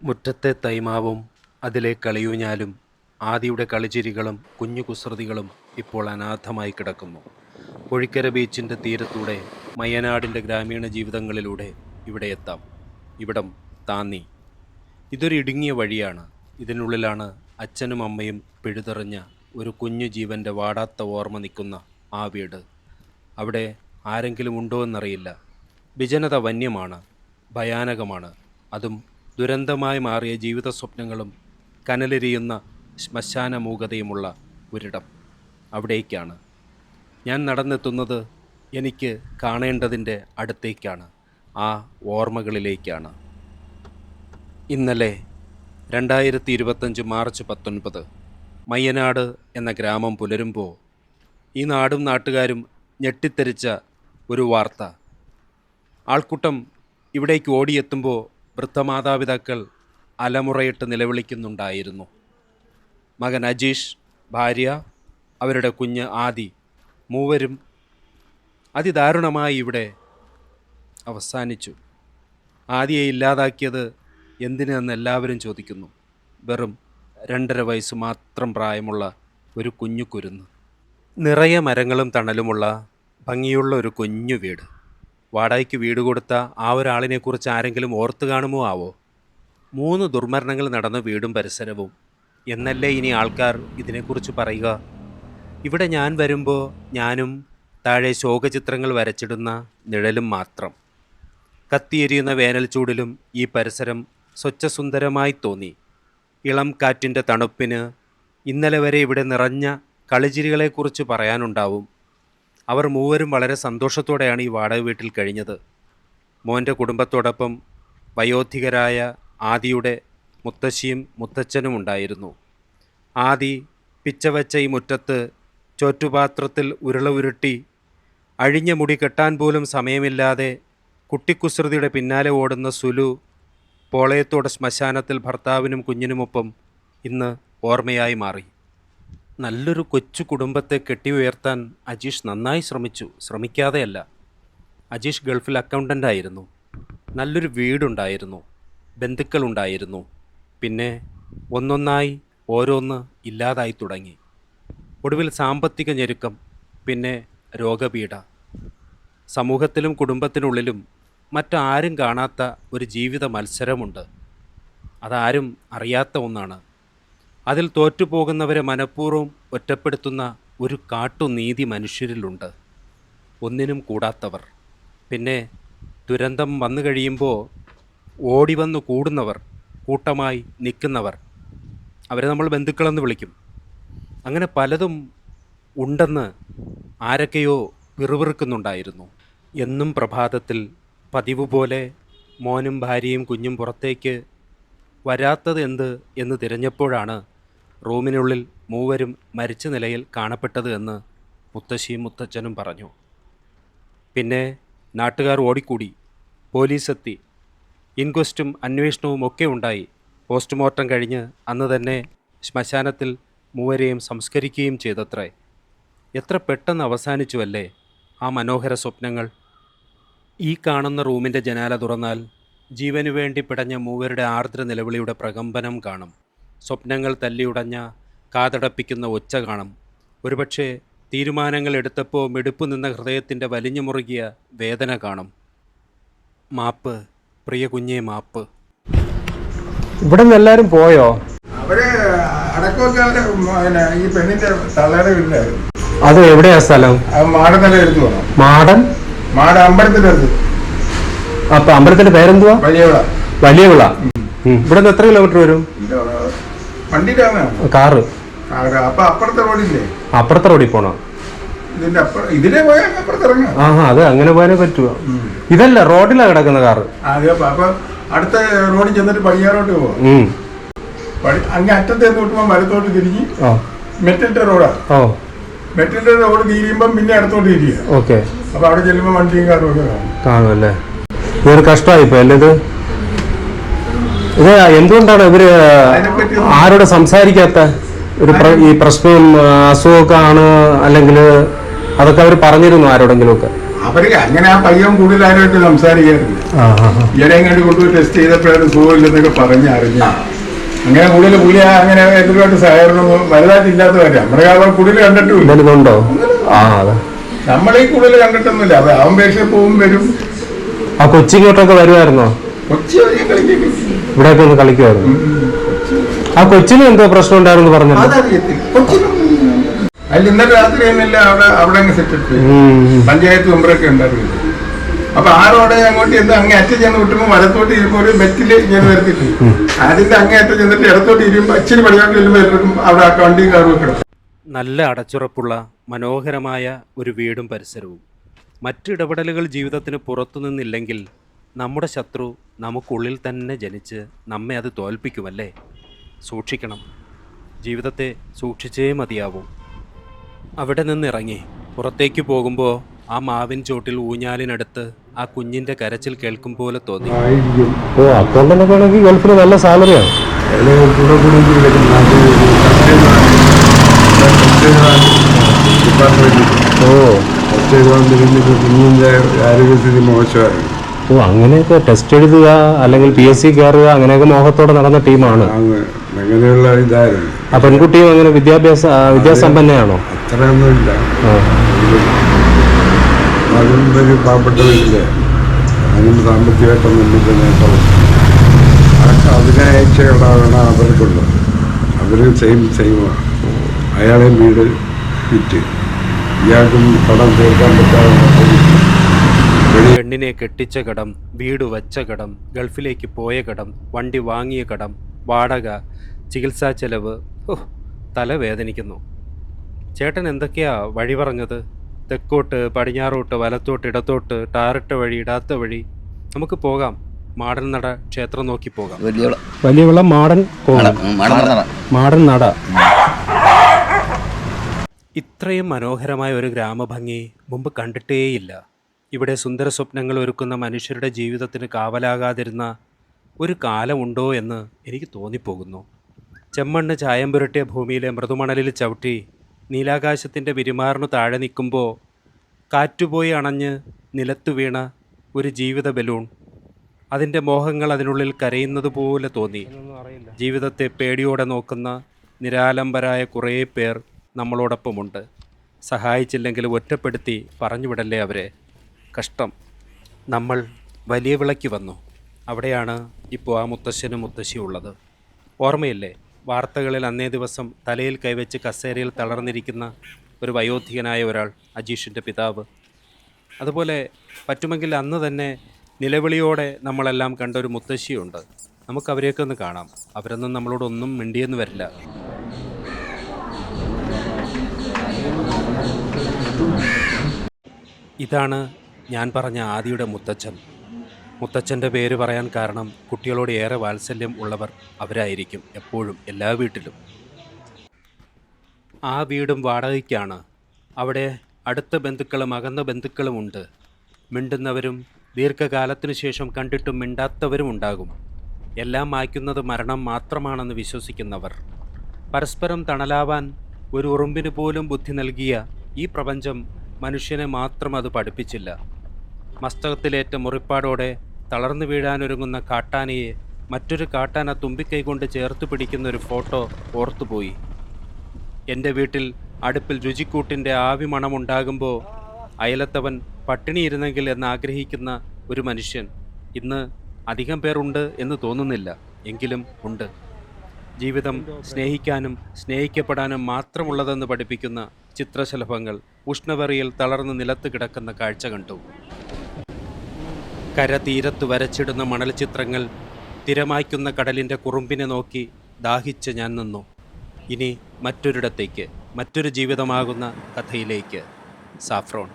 മുറ്റത്തെ തൈമാവും അതിലെ കളിയൂഞ്ഞാലും ആദിയുടെ കളിച്ചിരികളും കുഞ്ഞു കുസൃതികളും ഇപ്പോൾ അനാഥമായി കിടക്കുന്നു. പുഴിക്കര ബീച്ചിൻ്റെ തീരത്തൂടെ മയ്യനാടിൻ്റെ ഗ്രാമീണ ജീവിതങ്ങളിലൂടെ ഇവിടെ എത്താം. ഇവിടം താന്നി. ഇതൊരു ഇടുങ്ങിയ വഴിയാണ്. ഇതിനുള്ളിലാണ് അച്ഛനും അമ്മയും പിഴുതെറിഞ്ഞ ഒരു കുഞ്ഞു ജീവൻ്റെ വാടാത്ത ഓർമ്മ നിൽക്കുന്ന ആ വീട്. അവിടെ ആരെങ്കിലും ഉണ്ടോ എന്നറിയില്ല. വിജനത വന്യമാണ്, ഭയാനകമാണ്. അതും ദുരന്തമായി മാറിയ ജീവിത സ്വപ്നങ്ങളും കനലെരിയുന്ന ശ്മശാന മൂകതയുമുള്ള ഒരിടം. അവിടേക്കാണ് ഞാൻ നടന്നെത്തുന്നത്. എനിക്ക് കാണേണ്ടതിൻ്റെ അടുത്തേക്കാണ്, ആ ഓർമ്മകളിലേക്കാണ്. ഇന്നലെ 2025 മാർച്ച് 19 മയ്യനാട് എന്ന ഗ്രാമം പുലരുമ്പോൾ ഈ നാടും നാട്ടുകാരും ഞെട്ടിത്തെറിച്ച ഒരു വാർത്ത. ആൾക്കൂട്ടം ഇവിടേക്ക് ഓടിയെത്തുമ്പോൾ വൃദ്ധമാതാപിതാക്കൾ അലമുറയിട്ട് നിലവിളിക്കുന്നുണ്ടായിരുന്നു. മകൻ അജീഷ്, ഭാര്യ, അവരുടെ കുഞ്ഞ് ആദി, മൂവരും അതിദാരുണമായി ഇവിടെ അവസാനിച്ചു. ആദിയെ ഇല്ലാതാക്കിയത് എന്തിനെന്ന് എല്ലാവരും ചോദിക്കുന്നു. വെറും 2.5 വയസ്സ് മാത്രം പ്രായമുള്ള ഒരു കുഞ്ഞു കുരുന്ന്. നിറയെ മരങ്ങളും തണലുമുള്ള ഭംഗിയുള്ള ഒരു കുഞ്ഞു വീട്. വാടകയ്ക്ക് വീട് കൊടുത്ത ആ ഒരാളിനെക്കുറിച്ച് ആരെങ്കിലും ഓർത്തു കാണുമോ ആവോ? 3 ദുർമരണങ്ങൾ നടന്ന വീടും പരിസരവും എന്നല്ലേ ഇനി ആൾക്കാർ ഇതിനെക്കുറിച്ച് പറയുക? ഇവിടെ ഞാൻ വരുമ്പോൾ ഞാനും താഴെ ശോകചിത്രങ്ങൾ വരച്ചിടുന്ന നിഴലും മാത്രം. കത്തിയെരിയുന്ന വേനൽ ചൂടിലും ഈ പരിസരം സ്വച്ഛസുന്ദരമായി തോന്നി. ഇളം കാറ്റിൻ്റെ തണുപ്പിന് ഇന്നലെ വരെ ഇവിടെ നിറഞ്ഞ കളിച്ചിരികളെക്കുറിച്ച് പറയാനുണ്ടാവും. അവർ മൂവരും വളരെ സന്തോഷത്തോടെയാണ് ഈ വാടക വീട്ടിൽ കഴിഞ്ഞത്. മോൻ്റെ കുടുംബത്തോടൊപ്പം വയോധികരായ ആദിയുടെ മുത്തശ്ശിയും മുത്തച്ഛനും ഉണ്ടായിരുന്നു. ആദി പിച്ചവച്ച ഈ മുറ്റത്ത് ചോറ്റുപാത്രത്തിൽ ഉരുള ഉരുട്ടി അഴിഞ്ഞ മുടി കെട്ടാൻ പോലും സമയമില്ലാതെ കുട്ടിക്കുസൃതിയുടെ പിന്നാലെ ഓടുന്ന സുലു പോളയത്തോടെ ശ്മശാനത്തിൽ ഭർത്താവിനും കുഞ്ഞിനുമൊപ്പം ഇന്ന് ഓർമ്മയായി മാറി. നല്ലൊരു കൊച്ചു കുടുംബത്തെ കെട്ടി ഉയർത്താൻ അജീഷ് നന്നായി ശ്രമിക്കാതെയല്ല. അജീഷ് ഗൾഫിൽ അക്കൗണ്ടൻ്റായിരുന്നു. നല്ലൊരു വീടുണ്ടായിരുന്നു, ബന്ധുക്കളുണ്ടായിരുന്നു. പിന്നെ ഒന്നൊന്നായി ഓരോന്ന് ഇല്ലാതായി തുടങ്ങി. ഒടുവിൽ സാമ്പത്തിക ഞെരുക്കം, പിന്നെ രോഗപീഠ. സമൂഹത്തിലും കുടുംബത്തിനുള്ളിലും മറ്റാരും കാണാത്ത ഒരു ജീവിത മത്സരമുണ്ട്. അതാരും അറിയാത്ത ഒന്നാണ്. അതിൽ തോറ്റുപോകുന്നവരെ മനഃപൂർവ്വം ഒറ്റപ്പെടുത്തുന്ന ഒരു കാട്ടുനീതി മനുഷ്യരിലുണ്ട്. ഒന്നിനും കൂടാത്തവർ. പിന്നെ ദുരന്തം വന്നു കഴിയുമ്പോൾ ഓടി വന്നു കൂടുന്നവർ, കൂട്ടമായി നിൽക്കുന്നവർ. അവരെ നമ്മൾ ബന്ധുക്കളെന്ന് വിളിക്കും. അങ്ങനെ പലതും ഉണ്ടെന്ന് ആരൊക്കെയോ പിറുപിറുക്കുന്നുണ്ടായിരുന്നു. എന്നും പ്രഭാതത്തിൽ പതിവ് പോലെ മോനും ഭാര്യയും കുഞ്ഞും പുറത്തേക്ക് വരാത്തത് എന്ത് എന്ന് തിരഞ്ഞപ്പോഴാണ് റൂമിനുള്ളിൽ മൂവരും മരിച്ച നിലയിൽ കാണപ്പെട്ടത് എന്ന് മുത്തശ്ശിയും മുത്തച്ഛനും പറഞ്ഞു. പിന്നെ നാട്ടുകാർ ഓടിക്കൂടി. പോലീസെത്തി. ഇൻക്വസ്റ്റും അന്വേഷണവും ഒക്കെ ഉണ്ടായി. പോസ്റ്റ്മോർട്ടം കഴിഞ്ഞ് അന്ന് തന്നെ ശ്മശാനത്തിൽ മൂവരെയും സംസ്കരിക്കുകയും ചെയ്തത്രേ. എത്ര പെട്ടെന്ന് അവസാനിച്ചുവല്ലേ ആ മനോഹര സ്വപ്നങ്ങൾ. ഈ കാണുന്ന റൂമിൻ്റെ ജനാല തുറന്നാൽ ജീവനു വേണ്ടി പിടഞ്ഞ മൂവരുടെ ആർദ്ര നിലവിളിയുടെ പ്രകമ്പനം കാണും. സ്വപ്നങ്ങൾ തല്ലിയുടഞ്ഞ കാതടപ്പിക്കുന്ന ഒച്ച കാണും. ഒരുപക്ഷെ തീരുമാനങ്ങൾ എടുത്തപ്പോൾ മിടുപ്പ് നിന്ന ഹൃദയത്തിൻ്റെ വലിഞ്ഞു മുറുകിയ വേദന കാണും. മാപ്പ്, പ്രിയ കുഞ്ഞേ, മാപ്പ്. ഇവിടെ നിന്ന് എല്ലാവരും പോയോ? അവര് അടക്കമൊക്കെ ഈ പെണ്ണിന്റെ തള്ളയുടെ വീട്ടിലായിരുന്നു. അത് എവിടെയാ സ്ഥലം? മാടന്നല്ല എടുത്തു പോകണം. മാട അമ്പലത്തിന്റെ അടുത്ത്. അപ്പൊ അമ്പലത്തിന്റെ പേരെന്തുവാ? വലിയവിള. ഇവിടെ നിന്ന് എത്ര കിലോമീറ്റർ വരും? വണ്ടിയിലാണ്. കാറ്. അപ്പൊ അപ്പുറത്തെ റോഡില്ലേ? അപ്പുറത്തെ റോഡിൽ പോണോ? ഇതിലെ പോയാൽ അപ്പുറത്ത് ഇറങ്ങാം. അത് അങ്ങനെ പോയാലേ പറ്റുക. ഇതല്ല, റോഡിലാണ് കിടക്കുന്ന കാറ്. അപ്പൊ അടുത്ത റോഡിൽ ചെന്നിട്ട് പടിയാറോട്ട് പോവാം. അങ്ങ് അറ്റത്ത് എന്ന് വിട്ടുമ്പോ വലത്തോട്ട് തിരിഞ്ഞ് മെറ്റലിന്റെ റോഡാ. മെറ്റലിന്റെ റോഡ് തിരിയുമ്പം പിന്നെ അടുത്തോട്ട് തിരിയുക. ഓക്കെ. അപ്പൊ അവിടെ ചെല്ലുമ്പോ വണ്ടിയും കാറും ഒക്കെ കാണും അല്ലേ? ഇതൊരു കഷ്ടമായിപ്പോ അല്ലേ ഇത്? ഇത് എന്തുകൊണ്ടാണ് ഇവര് ആരോട് സംസാരിക്കാത്ത? ഈ പ്രശ്നവും അസുഖമൊക്കെ ആണ്, അല്ലെങ്കിൽ അതൊക്കെ അവർ പറഞ്ഞിരുന്നു ആരോടെങ്കിലും ഒക്കെ? അവര് അങ്ങനെ ആ പയ്യൻ കൂടുതലായിട്ട് സംസാരിക്കാറില്ല. ഇവരെയും കണ്ട് കൊണ്ടുപോയി ടെസ്റ്റ് ചെയ്തപ്പോഴാണ് സുഖമില്ലെന്നൊക്കെ പറഞ്ഞറിഞ്ഞ. അങ്ങനെ കൂടുതൽ പുള്ളി അങ്ങനെ എതിരുമായിട്ട് സഹകരണം വലുതായിട്ട് ഇല്ലാത്തവരെ നമ്മുടെ അവർ കൂടുതൽ കണ്ടിട്ടുണ്ടോ? നമ്മളീ കൂടുതൽ കണ്ടിട്ടൊന്നുമില്ല. അവൻ പേശ പോവും വരും. ആ കൊച്ചിങ്ങോട്ടൊക്കെ വരുമായിരുന്നോ? കൊച്ചി വരെയും കളിക്കും, ഇവിടെയൊക്കെ ഒന്ന് കളിക്കുമായിരുന്നു. ആ കൊച്ചിന് എന്തോ പ്രശ്നം ഉണ്ടായിരുന്നു പറഞ്ഞു. അതിൽ ഇന്നലെ രാത്രി തന്നെയല്ല അവിടെ അങ്ങ് സെറ്റ് പഞ്ചായത്ത് മെമ്പറൊക്കെ ഉണ്ടായിരുന്നു. അപ്പൊ ആ റോഡ് അങ്ങോട്ട് ചെന്ന് അങ്ങേ അറ്റം ചെന്ന് വിട്ടുമ്പോൾ വലത്തോട്ട് ഇരുമ്പോൾ ഒരു മെറ്റില് ഇങ്ങനെ വരുത്തിട്ട് അതിന്റെ അങ്ങേ അറ്റം ചെന്നിട്ട് ഇടത്തോട്ട് ഇരുമ്പോൾ ഇച്ചിരി പടിയാട്ട് ചെല്ലുമ്പോൾ അവിടെ വണ്ടിയും കാറും കിടക്കും. നല്ല അടച്ചുറപ്പുള്ള മനോഹരമായ ഒരു വീടും പരിസരവും. മറ്റിടപെടലുകൾ ജീവിതത്തിന് പുറത്തുനിന്നില്ലെങ്കിൽ നമ്മുടെ ശത്രു നമുക്കുള്ളിൽ തന്നെ ജനിച്ച് നമ്മെ അത് തോൽപ്പിക്കുമല്ലേ? സൂക്ഷിക്കണം. ജീവിതത്തെ സൂക്ഷിച്ചേ മതിയാവൂ. അവിടെ നിന്നിറങ്ങി പുറത്തേക്ക് പോകുമ്പോൾ ആ മാവിൻ ചോട്ടിൽ ഊഞ്ഞാലിനടുത്ത് ആ കുഞ്ഞിൻ്റെ കരച്ചിൽ കേൾക്കും പോലെ തോന്നി. ഓ, അക്കൗണ്ടൊക്കെ ആണെങ്കിൽ ഗൾഫിൽ നല്ല സാലറിയാണ്. കുഞ്ഞിന്റെ ആരോഗ്യസ്ഥിതി മോശമായിരുന്നു. ഓ, അങ്ങനെയൊക്കെ ടെസ്റ്റ് എഴുതുക അല്ലെങ്കിൽ PSC കയറുക അങ്ങനെയൊക്കെ മോഹത്തോടെ നടന്ന ടീമാണ്. അങ്ങനെയുള്ള ഇതായിരുന്നു. ആ പെൺകുട്ടിയും അങ്ങനെ വിദ്യാസമ്പന്നയാണോ? അത്രയൊന്നുമില്ല. അതും ഒരു പാവപ്പെട്ട വീട്ടില് അതിനും സാമ്പത്തികമായിട്ടൊന്നും നേട്ടം. അതിനാഴ്ചകളാണ് അവർക്കുള്ളത്. അവര് സെയിമാണ്. അയാളെയും വീട് വിറ്റ് ഇയാൾക്കും കടം തീർക്കാൻ പറ്റാതെ പെണ്ണിനെ കെട്ടിച്ച കടം, വീട് വച്ച കടം, ഗൾഫിലേക്ക് പോയ കടം, വണ്ടി വാങ്ങിയ കടം, വാടക, ചികിത്സാ ചെലവ്. തലവേദനിക്കുന്നു. ചേട്ടൻ എന്തൊക്കെയാ വഴി പറഞ്ഞത്? തെക്കോട്ട്, പടിഞ്ഞാറോട്ട്, വലത്തോട്ട്, ഇടത്തോട്ട്, ടാറിട്ട വഴി, ഇടാത്ത വഴി. നമുക്ക് പോകാം. മാടൻ നട ക്ഷേത്രം നോക്കി പോകാം. വലിയ മാടൻ നട. ഇത്രയും മനോഹരമായ ഒരു ഗ്രാമഭംഗി മുമ്പ് കണ്ടിട്ടേയില്ല. ഇവിടെ സുന്ദര സ്വപ്നങ്ങൾ ഒരുക്കുന്ന മനുഷ്യരുടെ ജീവിതത്തിന് കാവലാകാതിരുന്ന ഒരു കാലമുണ്ടോ എന്ന് എനിക്ക് തോന്നിപ്പോകുന്നു. ചെമ്മണ്ണ് ചായം പുരട്ടിയ ഭൂമിയിലെ മൃദുമണലിൽ ചവിട്ടി നീലാകാശത്തിൻ്റെ വിരിമാറിനു താഴെ നിൽക്കുമ്പോൾ കാറ്റുപോയി അണഞ്ഞ് നിലത്തു വീണ ഒരു ജീവിത ബലൂൺ. അതിൻ്റെ മോഹങ്ങൾ അതിനുള്ളിൽ കരയുന്നത് പോലെ തോന്നി. ജീവിതത്തെ പേടിയോടെ നോക്കുന്ന നിരാലംബരായ കുറേ പേർ നമ്മളോടൊപ്പമുണ്ട്. സഹായിച്ചില്ലെങ്കിൽ ഒറ്റപ്പെടുത്തി പറഞ്ഞുവിടല്ലേ അവരെ. കഷ്ടം. നമ്മൾ വലിയ വിളയ്ക്ക് വന്നു. അവിടെയാണ് ഇപ്പോൾ ആ മുത്തശ്ശനും മുത്തശ്ശിയും ഉള്ളത്. ഓർമ്മയില്ലേ? വാർത്തകളിൽ അന്നേ ദിവസം തലയിൽ കൈവച്ച് കസേരയിൽ തളർന്നിരിക്കുന്ന ഒരു വയോധികനായ ഒരാൾ, അജീഷിൻ്റെ പിതാവ്. അതുപോലെ പറ്റുമെങ്കിൽ അന്ന് തന്നെ നിലവിളിയോടെ നമ്മളെല്ലാം കണ്ട ഒരു മുത്തശ്ശിയുണ്ട്. നമുക്കവരെയൊക്കെ ഒന്ന് കാണാം. അവരൊന്നും നമ്മളോടൊന്നും മിണ്ടിയെന്ന് വരില്ല. ഇതാണ് ഞാൻ പറഞ്ഞ ആദിയുടെ മുത്തച്ഛൻ. മുത്തച്ഛൻ്റെ പേര് പറയാൻ കാരണം കുട്ടികളോട് ഏറെ വാത്സല്യം ഉള്ളവർ അവരായിരിക്കും എപ്പോഴും, എല്ലാ വീട്ടിലും. ആ വീടും വാടകയ്ക്കാണ്. അവിടെ അടുത്ത ബന്ധുക്കളും അകന്ന ബന്ധുക്കളുമുണ്ട്. മിണ്ടുന്നവരും ദീർഘകാലത്തിനു ശേഷം കണ്ടിട്ടും മിണ്ടാത്തവരും ഉണ്ടാകും. എല്ലാം മായ്ക്കുന്നത് മരണം മാത്രമാണെന്ന് വിശ്വസിക്കുന്നവർ. പരസ്പരം തണലാവാൻ ഒരു ഉറുമ്പിന് പോലും ബുദ്ധി നൽകിയ ഈ പ്രപഞ്ചം മനുഷ്യനെ മാത്രം അത് പഠിപ്പിച്ചില്ല. മസ്തകത്തിലേറ്റ മുറിപ്പാടോടെ തളർന്നു വീഴാനൊരുങ്ങുന്ന കാട്ടാനയെ മറ്റൊരു കാട്ടാന തുമ്പിക്കൈ കൊണ്ട് ചേർത്ത് പിടിക്കുന്ന ഒരു ഫോട്ടോ ഓർത്തുപോയി. എൻ്റെ വീട്ടിൽ അടുപ്പിൽ രുചിക്കൂട്ടിൻ്റെ ആവി മണമുണ്ടാകുമ്പോൾ അയലത്തവൻ പട്ടിണിയിരുന്നെങ്കിൽ എന്നാഗ്രഹിക്കുന്ന ഒരു മനുഷ്യൻ ഇന്ന് അധികം പേരുണ്ട് എന്ന് തോന്നുന്നില്ല. എങ്കിലും ഉണ്ട്. ജീവിതം സ്നേഹിക്കാനും സ്നേഹിക്കപ്പെടാനും മാത്രമുള്ളതെന്ന് പഠിപ്പിക്കുന്ന ചിത്രശലഭങ്ങൾ ഉഷ്ണവെറിയിൽ തളർന്ന് നിലത്ത് കിടക്കുന്ന കാഴ്ച കണ്ടു. കരതീരത്ത് വരച്ചിടുന്ന മണൽ ചിത്രങ്ങൾ തിരമായ്ക്കുന്ന കടലിൻ്റെ കുറുമ്പിനെ നോക്കി ദാഹിച്ച് ഞാൻ നിന്നു. ഇനി മറ്റൊരിടത്തേക്ക്, മറ്റൊരു ജീവിതമാകുന്ന കഥയിലേക്ക്. സാഫ്രോൺ.